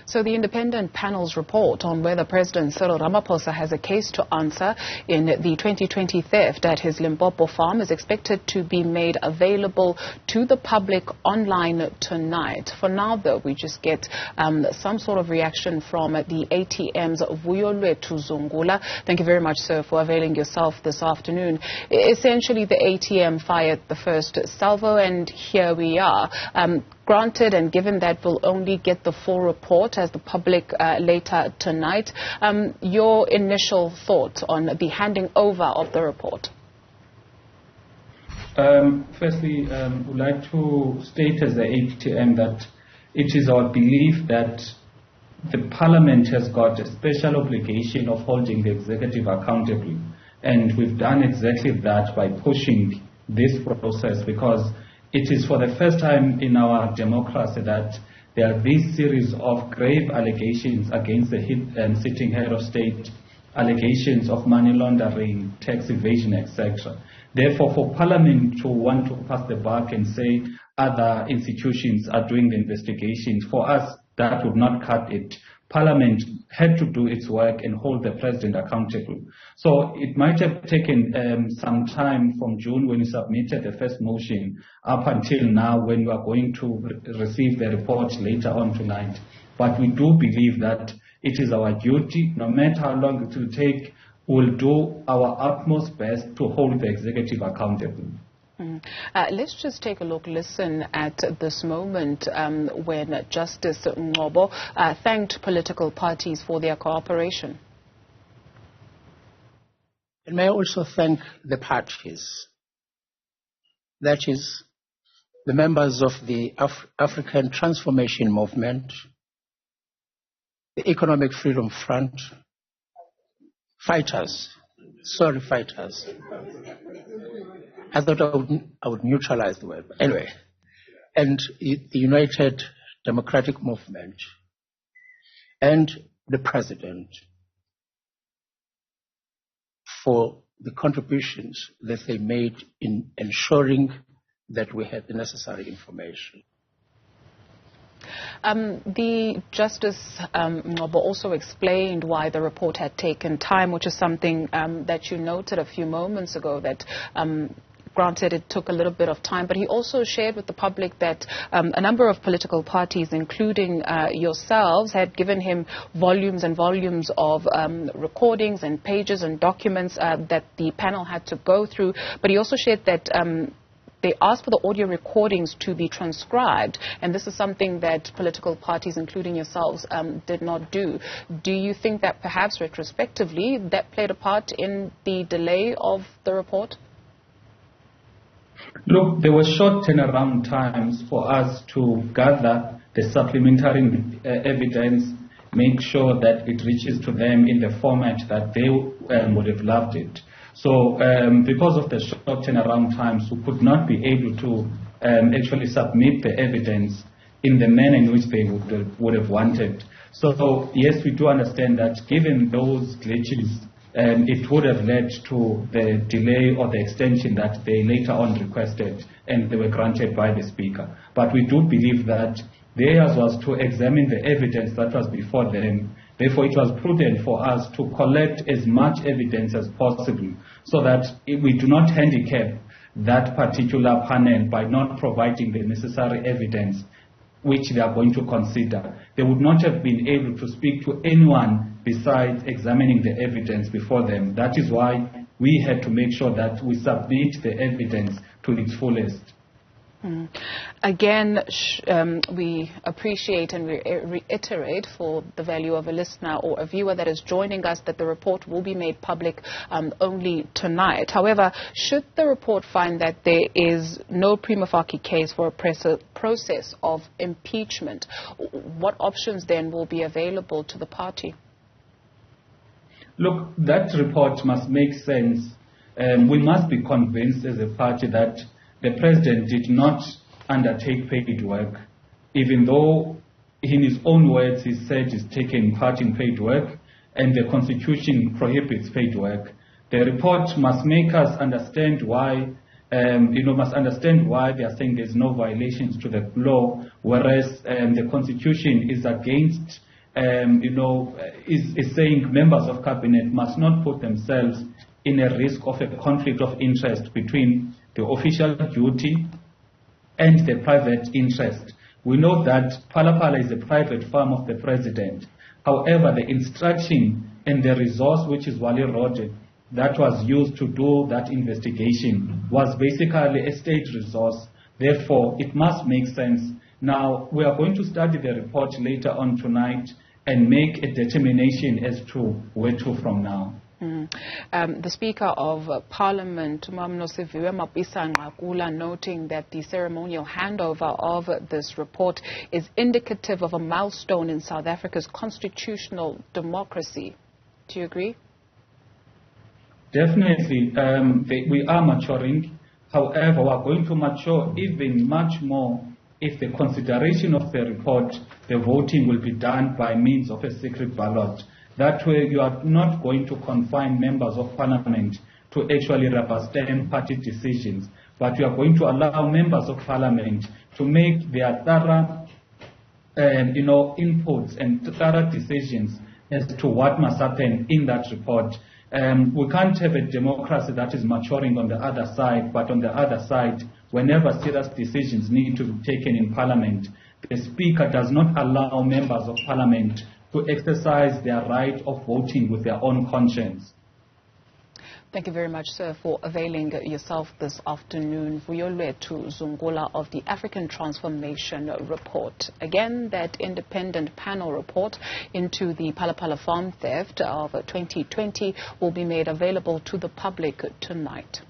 So the independent panel's report on whether President Cyril Ramaphosa has a case to answer in the 2020 theft at his Limpopo farm is expected to be made available to the public online tonight. For now, though, we just get some sort of reaction from the ATM's Vuyolwethu Zungula. Thank you very much, sir, for availing yourself this afternoon. Essentially, the ATM fired the first salvo, and here we are. Granted, and given that we'll only get the full report as the public later tonight, your initial thoughts on the handing over of the report? Firstly, we'd like to state as the ATM that it is our belief that the Parliament has got a special obligation of holding the executive accountable, and we've done exactly that by pushing this process, because it is for the first time in our democracy that there are this series of grave allegations against the sitting head of state, allegations of money laundering, tax evasion, etc. Therefore, for Parliament to want to pass the buck and say other institutions are doing the investigations, for us, that would not cut it. Parliament had to do its work and hold the president accountable. So it might have taken some time from June when we submitted the first motion up until now when we are going to receive the report later on tonight. But we do believe that it is our duty, no matter how long it will take, we'll do our utmost best to hold the executive accountable. Let's just take a listen at this moment when Justice Ngobo thanked political parties for their cooperation. And may I also thank the parties, that is, the members of the African Transformation Movement, the Economic Freedom Front, fighters. I thought I would neutralize the word. Anyway, and the United Democratic Movement and the President for the contributions that they made in ensuring that we had the necessary information. The Justice Ngobo also explained why the report had taken time, which is something that you noted a few moments ago, that granted, it took a little bit of time, but he also shared with the public that a number of political parties, including yourselves, had given him volumes and volumes of recordings and pages and documents that the panel had to go through. But he also shared that they asked for the audio recordings to be transcribed, and this is something that political parties, including yourselves, did not do. Do you think that perhaps retrospectively that played a part in the delay of the report? Look, there were short turnaround times for us to gather the supplementary evidence, make sure that it reaches to them in the format that they would have loved it. So because of the short turnaround times, we could not be able to actually submit the evidence in the manner in which they would have wanted. So yes, we do understand that given those glitches, it would have led to the delay or the extension that they later on requested, and they were granted by the Speaker. But we do believe that theirs was to examine the evidence that was before them. Therefore, it was prudent for us to collect as much evidence as possible so that we do not handicap that particular panel by not providing the necessary evidence which they are going to consider. They would not have been able to speak to anyone besides examining the evidence before them. That is why we had to make sure that we submit the evidence to its fullest. Again, we appreciate and we reiterate for the value of a listener or a viewer that is joining us that the report will be made public only tonight. However, should the report find that there is no prima facie case for a process of impeachment, what options then will be available to the party? Look, that report must make sense. We must be convinced as a party that the President did not undertake paid work, even though in his own words he said he's taken part in paid work and the Constitution prohibits paid work. The report must make us understand why, must understand why they are saying there's no violations to the law, whereas the Constitution is against is saying members of cabinet must not put themselves in a risk of a conflict of interest between the official duty and the private interest. We know that Phala Phala is a private firm of the president. However, the instruction and the resource, which is Wali Road, that was used to do that investigation was basically a state resource. Therefore, it must make sense. Now, we are going to study the report later on tonight and make a determination as to where to from now. The Speaker of Parliament, Nosiviwe Mapisa Ngakula, noting that the ceremonial handover of this report is indicative of a milestone in South Africa's constitutional democracy. Do you agree? Definitely. We are maturing. However, we are going to mature even much more if the consideration of the report, the voting will be done by means of a secret ballot. That way, you are not going to confine members of parliament to actually rubber stamp party decisions, but you are going to allow members of parliament to make their thorough, inputs and thorough decisions as to what must happen in that report. We can't have a democracy that is maturing on the other side, but on the other side, whenever serious decisions need to be taken in parliament, the Speaker does not allow members of parliament to exercise their right of voting with their own conscience. Thank you very much, sir, for availing yourself this afternoon. Vuyolwethu Zungula of the African Transformation Report. Again, that independent panel report into the Phala Phala farm theft of 2020 will be made available to the public tonight.